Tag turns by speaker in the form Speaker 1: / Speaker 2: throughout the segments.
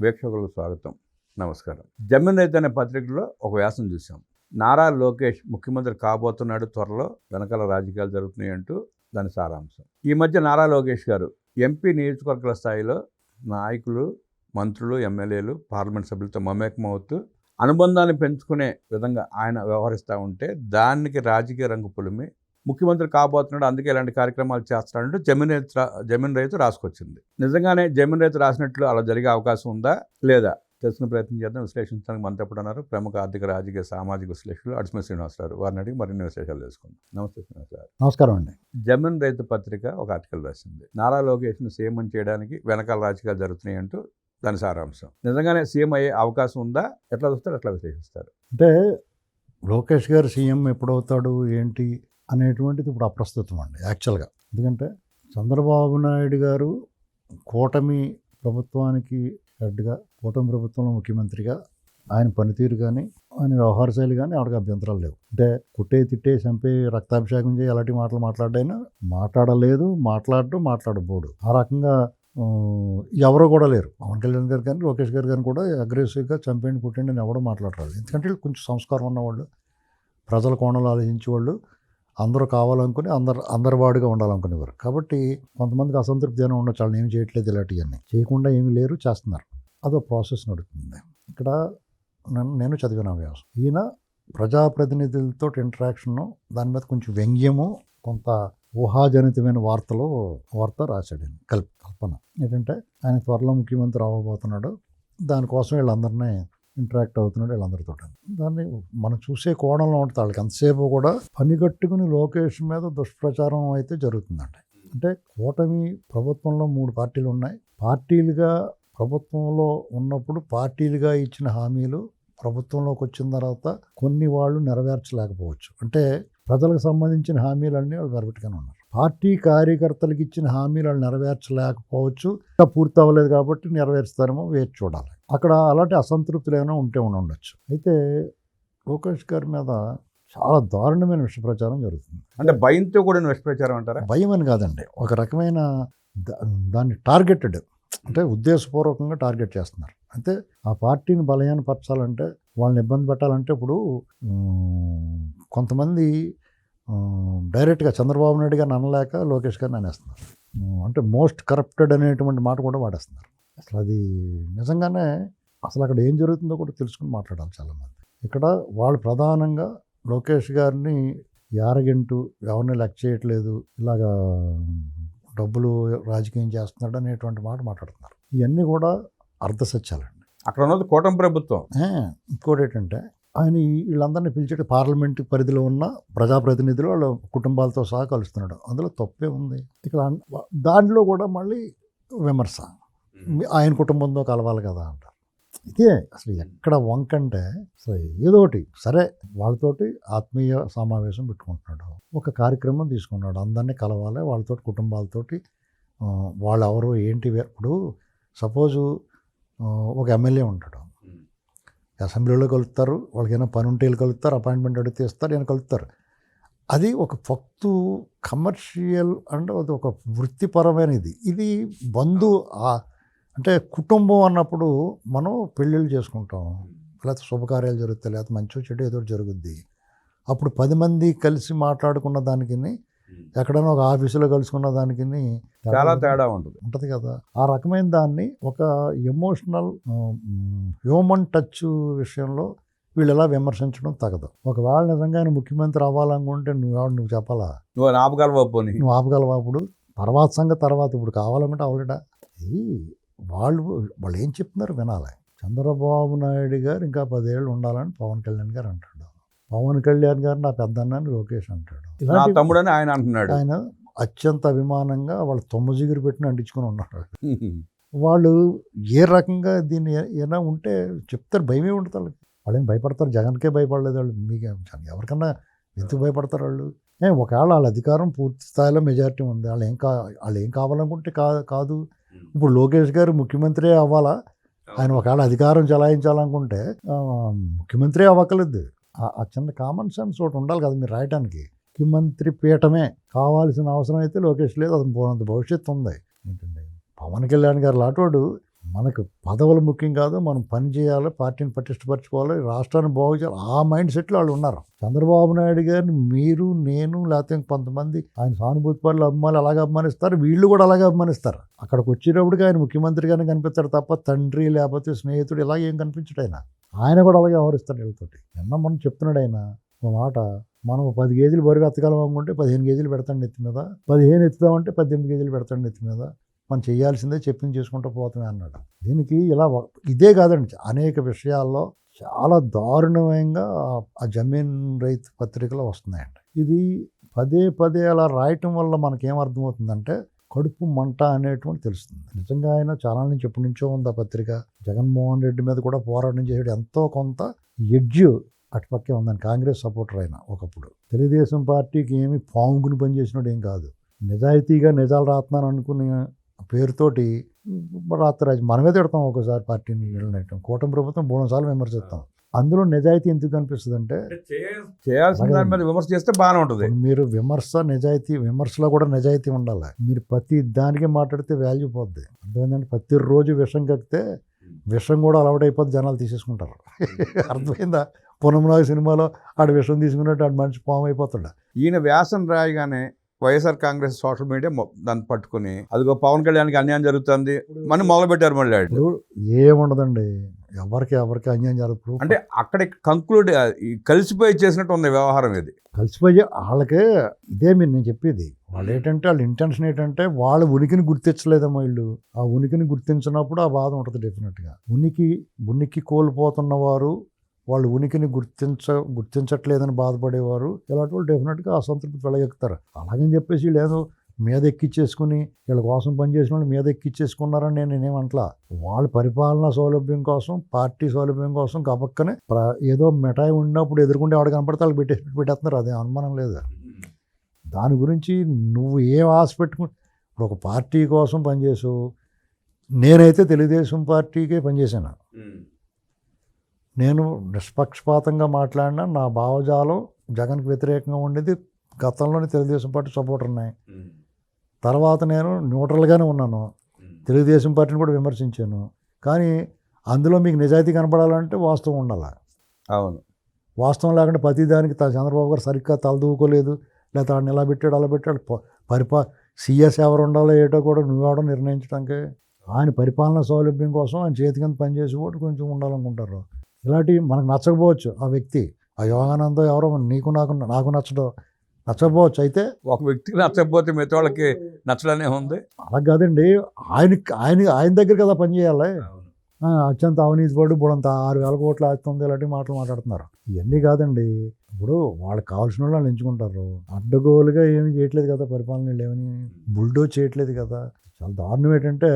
Speaker 1: వీక్షకులకు స్వాగతం. నమస్కారం. జమీన్ రైతు అనే పత్రికలో ఒక వ్యాసం చూసాం. నారా లోకేష్ ముఖ్యమంత్రి కాబోతున్నాడు, త్వరలో వెనకాల రాజకీయాలు జరుగుతున్నాయి అంటూ దాని సారాంశం. ఈ మధ్య నారా లోకేష్ గారు ఎంపీ నియోజకవర్గాల స్థాయిలో నాయకులు, మంత్రులు, ఎమ్మెల్యేలు, పార్లమెంట్ సభ్యులతో మమేకమవుతూ అనుబంధాన్ని పెంచుకునే విధంగా ఆయన వ్యవహరిస్తూ ఉంటే దానికి రాజకీయ రంగు పులిమి ముఖ్యమంత్రి కాబోతున్నాడు, అందుకే ఇలాంటి కార్యక్రమాలు చేస్తాడంటూ జమీన్ రైతు రాసుకొచ్చింది. నిజంగానే జమీన్ రైతు రాసినట్లు అలా జరిగే అవకాశం ఉందా లేదా తెలుసుకునే ప్రయత్నం చేద్దాం. విశ్లేషించడానికి మనతో ఎప్పుడు ఉన్నారు ప్రముఖ ఆర్థిక, రాజకీయ, సామాజిక విశ్లేషకులు అడిసిమ శ్రీనివాసరావు. వారిని అడిగి మరిన్ని విశేషాలు తెలుసుకుందాం. నమస్తే శ్రీనివాసరావు.
Speaker 2: నమస్కారం అండి.
Speaker 1: జమీన్ రైతు పత్రిక ఒక ఆర్టికల్ రాసింది. నారా లోకేష్ను సీఎం చేయడానికి వెనకాల రాజకీయాలు జరుగుతున్నాయి అంటూ దాని సారాంశం. నిజంగానే సీఎం అయ్యే అవకాశం ఉందా? ఎట్లా చూస్తారు, ఎట్లా విశ్లేషిస్తారు?
Speaker 2: అంటే లోకేష్ గారు సీఎం ఎప్పుడవుతాడు ఏంటి అనేటువంటిది ఇప్పుడు అప్రస్తుతం అండి యాక్చువల్గా. ఎందుకంటే చంద్రబాబు నాయుడు గారు కూటమి ప్రభుత్వానికి హెడ్గా, కూటమి ప్రభుత్వంలో ముఖ్యమంత్రిగా ఆయన పనితీరు కానీ ఆయన వ్యవహార శైలి కానీ ఆవిడకి అభ్యంతరాలు లేవు. అంటే కుట్టే, తిట్టే, చంపే, రక్తాభిషేకం చేయి అలాంటి మాటలు మాట్లాడైనా మాట్లాడలేదు, మాట్లాడబోడు. ఆ రకంగా ఎవరో కూడా లేరు. పవన్ కళ్యాణ్ గారు కానీ లోకేష్ గారు కానీ కూడా అగ్రెసివ్గా చంపేయండి, కుట్టండి అని ఎవడో మాట్లాడరాదు. ఎందుకంటే వీళ్ళు కొంచెం సంస్కారం ఉన్నవాళ్ళు, ప్రజల కోణాలు ఆలోచించేవాళ్ళు, అందరూ కావాలనుకుని అందరి వాడిగా ఉండాలనుకునేవారు. కాబట్టి కొంతమందికి అసంతృప్తి అని ఉండొచ్చు, వాళ్ళు ఏమి చేయట్లేదు, ఇలాంటివన్నీ చేయకుండా ఏమీ లేరు, చేస్తున్నారు. అదో ప్రాసెస్ నడుస్తుంది. ఇక్కడ నేను చదివిన వ్యాసం, ఈయన ప్రజాప్రతినిధులతో ఇంటరాక్షను, దాని మీద కొంచెం వ్యంగ్యము, కొంత ఊహాజనితమైన వార్త రాశాడు. కల్పన ఏంటంటే ఆయన త్వరలో ముఖ్యమంత్రి అవ్వబోతున్నాడు, దానికోసం వీళ్ళందరినీ ఇంటరాక్ట్ అవుతున్నాడు వీళ్ళందరితో. దాన్ని మనం చూసే కోణంలో ఉంటుంది. వాళ్ళకి ఎంతసేపు కూడా పనిగట్టుకుని లోకేష్ మీద దుష్ప్రచారం అయితే జరుగుతుందండి. అంటే కూటమి ప్రభుత్వంలో 3 పార్టీలు ఉన్నాయి. పార్టీలుగా ప్రభుత్వంలో ఉన్నప్పుడు పార్టీలుగా ఇచ్చిన హామీలు ప్రభుత్వంలోకి వచ్చిన తర్వాత కొన్ని వాళ్ళు నెరవేర్చలేకపోవచ్చు. అంటే ప్రజలకు సంబంధించిన హామీలన్నీ వాళ్ళు నెరవేర్చుకొని ఉన్నారు. పార్టీ కార్యకర్తలకు ఇచ్చిన హామీలు వాళ్ళు నెరవేర్చలేకపోవచ్చు, పూర్తి అవ్వలేదు కాబట్టి నెరవేరుస్తారేమో వేచి చూడాలి. అక్కడ అలాంటి అసంతృప్తులు ఏమైనా ఉంటే ఉండొచ్చు. అయితే లోకేష్ గారి మీద చాలా దారుణమైన విషప్రచారం జరుగుతుంది.
Speaker 1: అంటే భయంతో కూడా విషప్రచారం అంటారా?
Speaker 2: భయం అని కాదండి, ఒక రకమైన దాన్ని టార్గెటెడ్, అంటే ఉద్దేశపూర్వకంగా టార్గెట్ చేస్తున్నారు. అంటే ఆ పార్టీని బలహీనపరచాలంటే, వాళ్ళని ఇబ్బంది పెట్టాలంటే, ఇప్పుడు కొంతమంది డైరెక్ట్గా చంద్రబాబు నాయుడు గారిని అనలేక లోకేష్ గారిని అనేస్తున్నారు. అంటే మోస్ట్ కరప్టెడ్ అనేటువంటి మాట కూడా వాడేస్తున్నారు. అసలు అది నిజంగానే అసలు అక్కడ ఏం జరుగుతుందో కూడా తెలుసుకుని మాట్లాడాలి చాలామంది. ఇక్కడ వాళ్ళు ప్రధానంగా లోకేష్ గారిని యారగెంటు, ఎవరిని లెక్క చేయట్లేదు, ఇలాగా డబ్బులు రాజకీయం చేస్తున్నాడు అనేటువంటి మాట మాట్లాడుతున్నారు. ఇవన్నీ కూడా అర్ధసత్యాలండి.
Speaker 1: అక్కడ ఉన్నది కూటమి ప్రభుత్వం.
Speaker 2: ఇంకోటి ఏంటంటే ఆయన వీళ్ళందరినీ పిలిచేట పార్లమెంట్ పరిధిలో ఉన్న ప్రజాప్రతినిధులు వాళ్ళ కుటుంబాలతో సహా కలుస్తున్నాడు. అందులో తప్పే ఉంది. ఇక్కడ దాంట్లో కూడా మళ్ళీ విమర్శ, ఆయన కుటుంబంతో కలవాలి కదా అంటారు. ఇదే అసలు ఎక్కడ వంకంటే, అసలు ఏదోటి సరే వాళ్ళతోటి ఆత్మీయ సమావేశం పెట్టుకుంటున్నాడు, ఒక కార్యక్రమం తీసుకున్నాడు, అందరినీ కలవాలి, వాళ్ళతోటి కుటుంబాలతోటి, వాళ్ళు ఎవరు ఏంటి. ఇప్పుడు సపోజు ఒక ఎమ్మెల్యే ఉంటాడు, అసెంబ్లీలో కలుపుతారు, వాళ్ళకి ఏమైనా పని ఉంటే కలుపుతారు, అపాయింట్మెంట్ అడిగితే ఇస్తారు, ఈయన కలుపుతారు. అది ఒక ఫక్తు కమర్షియల్ అంటే అది ఒక వృత్తిపరమైన ఇది అంటే కుటుంబం అన్నప్పుడు మనం పెళ్ళిళ్ళు చేసుకుంటాం, లేకపోతే శుభకార్యాలు జరుగుతాయి, లేకపోతే మంచి చెడు ఏదో జరుగుద్ది. అప్పుడు 10 మంది కలిసి మాట్లాడుకున్న దానికి, ఎక్కడైనా ఒక ఆఫీసులో కలుసుకున్న దానికి
Speaker 1: చాలా తేడా ఉంటుంది
Speaker 2: కదా. ఆ రకమైన దాన్ని ఒక ఎమోషనల్ హ్యూమన్ టచ్ విషయంలో వీళ్ళు ఎలా విమర్శించడం తగదు. ఒకవేళ నిజంగా ముఖ్యమంత్రి అవ్వాలనుకుంటే నువ్వు చెప్పాలా,
Speaker 1: నువ్వు
Speaker 2: ఆపగలవా? అప్పుడు తర్వాత సంగతి తర్వాత, ఇప్పుడు కావాలనుకుంటే అవలేడా? వాళ్ళు ఏం చెప్తున్నారు వినాలి. చంద్రబాబు నాయుడు గారు ఇంకా 10 ఏళ్ళు ఉండాలని పవన్ కళ్యాణ్ గారు అంటాడు. పవన్ కళ్యాణ్ గారు నా పెద్దన్నని లోకేష్ అంటాడు.
Speaker 1: నా తమ్ముడని ఆయన అంటున్నాడు.
Speaker 2: ఆయన అత్యంత అభిమానంగా వాళ్ళు తొమ్మజిగురు పెట్టిన అంటించుకొని ఉన్నాడు. వాళ్ళు ఏ రకంగా దీన్ని ఏమైనా ఉంటే చెప్తారు, భయమే ఉంటుంది వాళ్ళకి. వాళ్ళేం భయపడతారు? జగన్కే భయపడలేదు వాళ్ళు, మీకు ఎవరికన్నా ఎందుకు భయపడతారు వాళ్ళు? ఒకవేళ వాళ్ళ అధికారం పూర్తి స్థాయిలో మెజారిటీ ఉంది, వాళ్ళు ఏం కావాలనుకుంటే కాదు. ఇప్పుడు లోకేష్ గారు ముఖ్యమంత్రి అవ్వాలా, ఆయన ఒకవేళ అధికారం చలాయించాలనుకుంటే ముఖ్యమంత్రి అవ్వకలేదు. ఆ చిన్న కామన్ సెన్స్ ఒకటి ఉండాలి కదా మీరు రాయడానికి. ముఖ్యమంత్రి పీఠమే కావాల్సిన అవసరం అయితే లోకేష్ లేదు, అది పోనంత భవిష్యత్తు ఉంది. ఏంటండి పవన్ కళ్యాణ్ గారు లాంటివాడు మనకు పదవులు ముఖ్యం కాదు, మనం పని చేయాలి, పార్టీని పటిష్టపరచుకోవాలి, రాష్ట్రాన్ని బాగు చేయాలి, ఆ మైండ్ సెట్లో వాళ్ళు ఉన్నారు. చంద్రబాబు నాయుడు గారిని మీరు, నేను, లేకపోతే కొంతమంది ఆయన సానుభూతి పరులు అభిమానులు అలాగే అభిమానిస్తారు, వీళ్ళు కూడా అలాగే అభిమానిస్తారు. అక్కడికి వచ్చేటప్పటికి ఆయన ముఖ్యమంత్రిగానే కనిపిస్తాడు తప్ప తండ్రి లేకపోతే స్నేహితుడు ఇలాగ ఏం కనిపించడు. ఆయన కూడా అలాగే వ్యవహరిస్తాడు వీళ్ళతోటి. నిన్న మనం చెప్తున్నాడు ఆయన ఒక మాట, మనం 10 కేజీలు బరువు ఎత్తగలం అనుకుంటే 15 కేజీలు పెడతాడు నెత్తి మీద, 15 ఎత్తుదామంటే 18 కేజీలు పెడతాడు నెత్తి మీద, మనం చేయాల్సిందే చెప్పింది చేసుకుంటూ పోతామే అన్నాడు. దీనికి ఇలా ఇదే కాదండి, అనేక విషయాల్లో చాలా దారుణంగా ఆ జమీన్ రైతు పత్రికలో వస్తున్నాయండి. ఇది పదే పదే అలా రాయటం వల్ల మనకేమర్థమవుతుందంటే కడుపు మంట అనేటువంటి తెలుస్తుంది. నిజంగా ఆయన చాలా నుంచి ఎప్పటి నుంచో ఉంది ఆ పత్రిక. జగన్మోహన్ రెడ్డి మీద కూడా పోరాటం చేసాడు, ఎంతో కొంత ఎడ్జ్ అటుపక్కే ఉందని. కాంగ్రెస్ సపోర్టర్ అయినా ఒకప్పుడు తెలుగుదేశం పార్టీకి ఏమి పాముకుని పనిచేసినాడు ఏం కాదు. నిజాయితీగా నిజాలు రాస్తున్నాను అనుకునే పేరుతోటి రాత్రి మనమే తిడతాం ఒకసారి పార్టీని నిలబెట్టడం. కూటమి ప్రభుత్వం 3 సార్లు విమర్శిస్తాం. అందులో నిజాయితీ ఎందుకు కనిపిస్తుంది అంటే
Speaker 1: చేయాల్సిన దాని మీద విమర్శ చేస్తే బాగానే ఉంటుంది.
Speaker 2: మీరు విమర్శ నిజాయితీ, విమర్శలో కూడా నిజాయితీ ఉండాలి. మీరు ప్రతి దానికి మాట్లాడితే వాల్యూ పోద్ది. అర్థమైందంటే ప్రతిరోజు విషం కక్కితే విషం కూడా అలవాటైపోద్ది, జనాలు తీసేసుకుంటారు. అర్థమైందా? పునమనాగ సినిమాలో ఆడు విషం తీసుకున్నట్టు ఆడు మనిషి పాము అయిపోతాడు.
Speaker 1: ఈయన వ్యాసం రాయగానే వైఎస్ఆర్ కాంగ్రెస్ సోషల్ మీడియా దాన్ని పట్టుకుని అదిగో పవన్ కళ్యాణ్కి అన్యాయం జరుగుతుంది మనం మొదలుపెట్టారు. మళ్ళీ
Speaker 2: ఏముండదండి, ఎవరికి అన్యాయం జరగదు.
Speaker 1: అంటే అక్కడ కంక్లూడ్ కలిసిపోయి చేసినట్టు ఉంది వ్యవహారం. ఇది
Speaker 2: కలిసిపోయి వాళ్ళకే ఇదే మీరు నేను చెప్పేది. వాళ్ళు ఏంటంటే వాళ్ళ ఇంటెన్షన్ ఏంటంటే వాళ్ళ ఉనికిని గుర్తించలేదమ్మా వీళ్ళు. ఆ ఉనికిని గుర్తించినప్పుడు ఆ బాధ ఉంటుంది డెఫినెట్గా. ఉనికి కోల్పోతున్న వారు, వాళ్ళు ఉనికిని గుర్తించట్లేదని బాధపడేవారు ఇలాంటి వాళ్ళు డెఫినెట్గా అసంతృప్తి వెళ్ళగెక్కుతారు. అలాగని చెప్పేసి వీళ్ళు ఏదో మీద ఎక్కిచ్చేసుకుని వీళ్ళ కోసం పనిచేసిన వాళ్ళు మీద ఎక్కిచ్చేసుకున్నారని నేనేమంటలా. వాళ్ళ పరిపాలనా సౌలభ్యం కోసం, పార్టీ సౌలభ్యం కోసం గబక్కనే ఏదో మిఠాయి ఉన్నప్పుడు ఎదుర్కొంటే వాడు కనపడితే వాళ్ళు పెట్టేస్తున్నారు. అదే అనుమానం లేదు. దాని గురించి నువ్వు ఏం ఆశ పెట్టుకుని ఇప్పుడు ఒక పార్టీ కోసం పనిచేసావు. నేనైతే తెలుగుదేశం పార్టీకే పనిచేశాను. నేను నిష్పక్షపాతంగా మాట్లాడినా నా భావజాలం జగన్కి వ్యతిరేకంగా ఉండేది. గతంలోనే తెలుగుదేశం పార్టీ సపోర్టర్ ఉన్నాయి. తర్వాత నేను న్యూట్రల్గానే ఉన్నాను, తెలుగుదేశం పార్టీని కూడా విమర్శించాను. కానీ అందులో మీకు నిజాయితీ కనపడాలంటే వాస్తవం ఉండాలి.
Speaker 1: అవును,
Speaker 2: వాస్తవం లేకుండా ప్రతిదానికి చంద్రబాబు గారు సరిగ్గా తలదూకోలేదు, లేకపోతే ఆడిని ఎలా పెట్టాడు అలా పెట్టాడు. సీఎస్ ఎవరు ఉండాలో ఏటో కూడా నువ్వెవడో నిర్ణయించడానికి. ఆయన పరిపాలనా సౌలభ్యం కోసం ఆయన చేతి కింద పనిచేసి కూడా కొంచెం ఉండాలనుకుంటారు. ఇలాంటివి మనకు నచ్చకపోవచ్చు. ఆ వ్యక్తి ఆ యోగానందో ఎవరో నాకు నచ్చకపోవచ్చు. అయితే
Speaker 1: ఒక వ్యక్తికి నచ్చకపోతే మిగతా వాళ్ళకి నచ్చడనే ఉంది.
Speaker 2: అలా కాదండి, ఆయన దగ్గర కదా పనిచేయాలి. అత్యంత అవినీతి పడు బుడంత 6,000 కోట్లు ఆస్తుంది ఇలాంటి మాటలు మాట్లాడుతున్నారు. ఇవన్నీ కాదండి. ఇప్పుడు వాళ్ళకి కావాల్సిన వాళ్ళు ఎంచుకుంటారు. అడ్డగోలుగా ఏమి చేయట్లేదు కదా, పరిపాలన ఏమని బుల్డోజ్ చేయట్లేదు కదా. చాలా దారుణం ఏంటంటే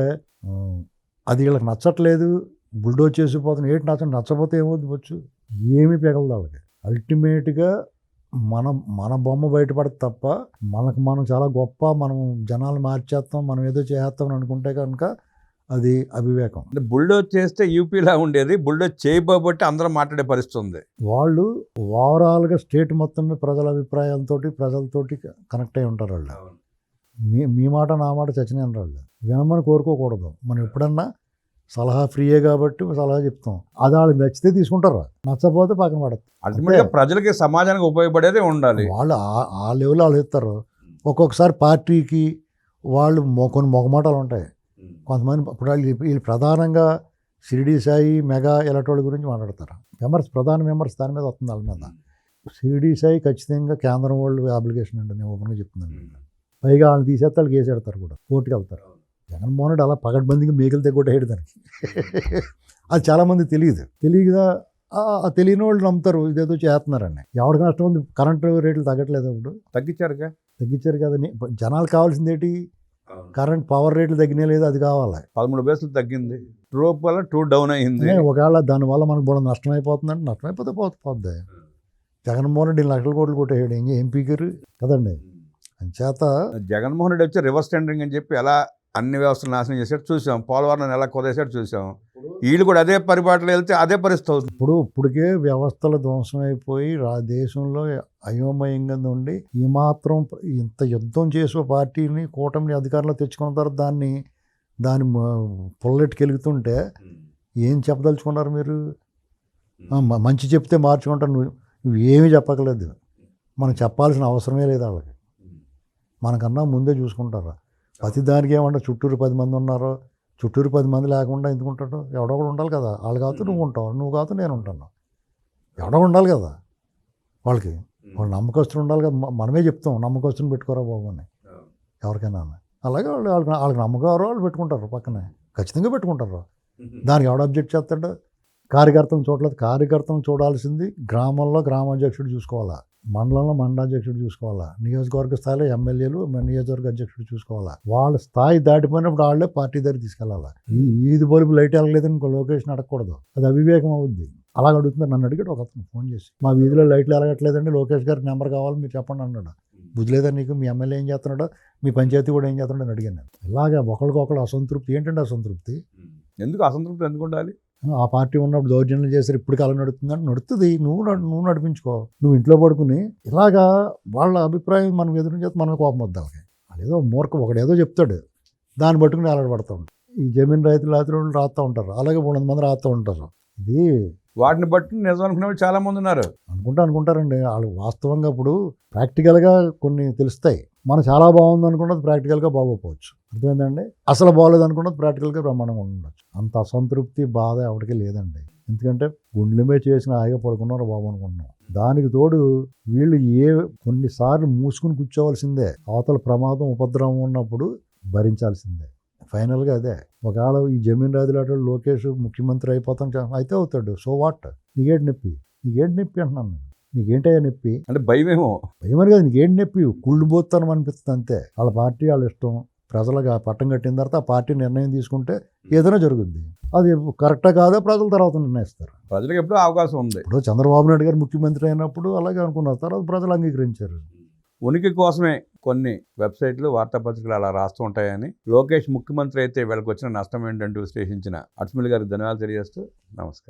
Speaker 2: అది వీళ్ళకి నచ్చట్లేదు, బుల్డోజ్ చేసిపోతుంది. నచ్చపోతే ఏమవుతుంది, ఏమీ పెగలదు వాళ్ళకి. అల్టిమేట్గా మన బొమ్మ బయటపడదు తప్ప మనం చాలా గొప్ప, మనం జనాలు మార్చేస్తాం, మనం ఏదో చేస్తాం అని అనుకుంటే కనుక అది అవివేకం.
Speaker 1: అంటే బుల్డోజ్ చేస్తే యూపీలా ఉండేది, బుల్డోజ్ చేయబోబట్టి అందరూ మాట్లాడే పరిస్థితి ఉంది.
Speaker 2: వాళ్ళు ఓవరాల్గా స్టేట్ మొత్తం మీద ప్రజల అభిప్రాయాలతో ప్రజలతోటి కనెక్ట్ అయి ఉంటారు. వాళ్ళు మీ మాట నా మాట చచ్చినాయి వాళ్ళు వినమని కోరుకోకూడదు. మనం ఎప్పుడన్నా సలహా ఫ్రీయే కాబట్టి సలహా చెప్తాం. అది వాళ్ళు నచ్చితే తీసుకుంటారు, నచ్చకపోతే పక్కన పడతారు.
Speaker 1: అల్టిమేట్గా ప్రజలకి సమాజానికి ఉపయోగపడేదే ఉండాలి.
Speaker 2: వాళ్ళు ఆ లెవెల్లో వాళ్ళు ఇస్తారు. ఒక్కొక్కసారి పార్టీకి వాళ్ళు కొన్ని మొగమాటాలు ఉంటాయి. కొంతమంది ఇప్పుడు వీళ్ళు ప్రధానంగా షిరిడి సాయి, మెగా ఇలాంటి వాళ్ళ గురించి మాట్లాడతారు. ప్రధాన విమర్శ దాని మీద వస్తుంది వాళ్ళ మీద. షిరిడి సాయి ఖచ్చితంగా కేంద్రం వాళ్ళు అప్లికేషన్ అండి, నేను ఓపెన్గా చెప్తున్నాను. పైగా వాళ్ళని తీసేస్తే వాళ్ళు కేసు పెడతారు కూడా, కోర్టుకి వెళ్తారు. జగన్మోహన్ రెడ్డి అలా పగడ్బందీగా మేకలు తెగొట్టేయడు దానికి. అది చాలామంది తెలియదా తెలియని వాళ్ళు నమ్ముతారు ఇదేదో చేస్తున్నారని. ఎవరికి నష్టం ఉంది? కరెంటు రేట్లు తగ్గట్లేదు, ఇప్పుడు తగ్గించారు కదా. జనాలు కావాల్సింది ఏంటి? కరెంట్ పవర్ రేట్లు తగ్గినా లేదు, అది కావాలి.
Speaker 1: 13 పైసలు తగ్గింది, రూప్ వల్ల 2 డౌన్ అయింది.
Speaker 2: ఒకవేళ దానివల్ల మనకు బోడ నష్టం అయిపోతుందంటే నష్టమైపోతే పోద్ది. జగన్మోహన్ రెడ్డి లక్షల కోట్లు కొట్టేయాడు ఎంపీ గారు కదండి. అంచేత
Speaker 1: జగన్మోహన్ రెడ్డి వచ్చి రివర్స్ టెండరింగ్ అని చెప్పి ఎలా అన్ని వ్యవస్థలు నాశనం చేసాడు చూసాం. పోలవరం ఎలా కొదేసాడు చూసాం. వీళ్ళు కూడా అదే పరిపాటిలో వెళ్తే అదే పరిస్థితి అవుతుంది. ఇప్పటికే వ్యవస్థల ధ్వంసం అయిపోయి దేశంలో అయోమయంగా ఉండి ఇంత యుద్ధం చేసే పార్టీని కూటమిని అధికారంలో తెచ్చుకున్న తర్వాత దాన్ని
Speaker 2: దాని పుల్లెట్టుకెలుగుతుంటే ఏం చెప్పదలుచుకున్నారు మీరు? మంచి చెప్తే మార్చుకుంటారు. నువ్వు ఏమీ చెప్పక్కర్లేదు. మనం చెప్పాల్సిన అవసరమే లేదు వాళ్ళకి. మనకన్నా ముందే చూసుకుంటారు. ప్రతి దానికి ఏమంటారు, చుట్టూరు 10 మంది ఉన్నారు, చుట్టూరు 10 మంది లేకుండా ఎందుకు ఉంటాడు? ఎవడో కూడా ఉండాలి కదా. వాళ్ళు కాదు నువ్వు ఉంటావు, నువ్వు కాదు నేను ఉంటాను. ఎవడో ఉండాలి కదా వాళ్ళకి. వాళ్ళు నమ్మకస్తులు ఉండాలి కదా. మనమే చెప్తాం నమ్మకస్తుని పెట్టుకోరా బాబు అని ఎవరికైనా. అలాగే వాళ్ళకి నమ్మకం వాళ్ళు పెట్టుకుంటారు పక్కనే, ఖచ్చితంగా పెట్టుకుంటారు. దానికి ఎవడ అబ్జెక్ట్ చేస్తాడు? కార్యకర్తలను చూడలేదు. కార్యకర్తలను చూడాల్సింది గ్రామంలో గ్రామాధ్యక్షుడు చూసుకోవాలా, మండలంలో మండలాధ్యక్షుడు చూసుకోవాలా, నియోజకవర్గ స్థాయిలో ఎమ్మెల్యేలు నియోజకవర్గ అధ్యక్షుడు చూసుకోవాలా. వాళ్ళ స్థాయి దాటిపోయినప్పుడు వాళ్ళే పార్టీ దగ్గర తీసుకెళ్ళాలా. ఈ ఈది బల్బు లైట్ వెళ్ళలేదని ఇంకో లొకేషన్ అడగకూడదు, అది అవివేకం అవుద్ది. అలాగ అడుగుతుంది. నన్ను అడిగాడు ఒక అతను ఫోన్ చేసి, మా వీధిలో లైట్లు వెలగట్లేదండి, లోకేష్ గారి నెంబర్ కావాలి మీరు చెప్పండి అన్నాడు. బుద్ధి లేదా నీకు? మీ ఎమ్మెల్యే ఏం చేస్తున్నాడో, మీ పంచాయతీ కూడా ఏం చేస్తున్నాడో అని అడిగాను నేను. ఇలాగా ఒకరికొకరు అసంతృప్తి. ఏంటంటే అసంతృప్తి
Speaker 1: ఎందుకు? అసంతృప్తి ఎందుకు ఉండాలి?
Speaker 2: ఆ పార్టీ ఉన్నప్పుడు దౌర్జన్యం చేశారు, ఇప్పుడు కాలం నడుతుందంటే నడుస్తుంది. నువ్వు నడిపించుకో. నువ్వు ఇంట్లో పడుకుని ఇలాగా వాళ్ళ అభిప్రాయం మనం ఎదురు చేస్తే మనకు కోపం వద్ద. వాళ్ళు ఏదో ఒకడేదో చెప్తాడు, దాన్ని పట్టుకుని ఆలాడబడతా ఉంటారు. ఈ జమీన్ రైతులు రాస్తూ ఉంటారు, అలాగే 300 మంది రాస్తూ ఉంటారు. ఇది
Speaker 1: వాటిని బట్టి నిజం అనుకునే వాళ్ళు చాలా మంది ఉన్నారు.
Speaker 2: అనుకుంటారండి వాళ్ళు. వాస్తవంగా ఇప్పుడు ప్రాక్టికల్గా కొన్ని తెలుస్తాయి. మనం చాలా బాగుంది అనుకున్నది ప్రాక్టికల్గా బాగోపోవచ్చు. అర్థమైందండి? అసలు బాగోలేదు అనుకున్నది ప్రాక్టికల్గా బ్రహ్మాండంగా ఉండొచ్చు. అంత అసంతృప్తి బాధ ఎవరికి లేదండి. ఎందుకంటే గుండెలమే చేసిన హాయిగా పడుకున్నారు బాబు అనుకుంటున్నాం. దానికి తోడు వీళ్ళు కొన్నిసార్లు మూసుకుని కూర్చోవలసిందే. అవతల ప్రమాదం ఉపద్రవం ఉన్నప్పుడు భరించాల్సిందే. ఫైనల్గా అదే. ఒకవేళ ఈ జమీన్ రాజులాట లోకేష్ ముఖ్యమంత్రి అయిపోతాం అయితే అవుతాడు. So what? నీకేంటి నొప్పి అంటున్నాను నేను. నీకేంటయ్యా నొప్పి
Speaker 1: అంటే భయమేమో.
Speaker 2: భయమని కాదు, నీకేంటి నొప్పి? కుళ్ళు పోతానం అనిపిస్తుంది అంతే. వాళ్ళ పార్టీ వాళ్ళ ఇష్టం. ప్రజలుగా పట్టం కట్టిన తర్వాత ఆ పార్టీ నిర్ణయం తీసుకుంటే ఏదైనా జరుగుద్ది. అది కరెక్టా కాదా ప్రజల తర్వాత నిర్ణయిస్తారు.
Speaker 1: ప్రజలకు ఎప్పుడూ అవకాశం ఉంది.
Speaker 2: ఇప్పుడు చంద్రబాబు నాయుడు గారు ముఖ్యమంత్రి అయినప్పుడు అలాగే అనుకున్నారు, తర్వాత ప్రజలు అంగీకరించారు.
Speaker 1: ఉనికి కోసమే కొన్ని వెబ్సైట్లు, వార్తాపత్రికలు అలా రాస్తూ ఉంటాయని, లోకేష్ ముఖ్యమంత్రి అయితే వీళ్ళకి వచ్చిన నష్టం ఏంటంటూ విశ్లేషించిన అట్మిల్ గారికి ధన్యవాదాలు తెలియజేస్తూ నమస్కారం.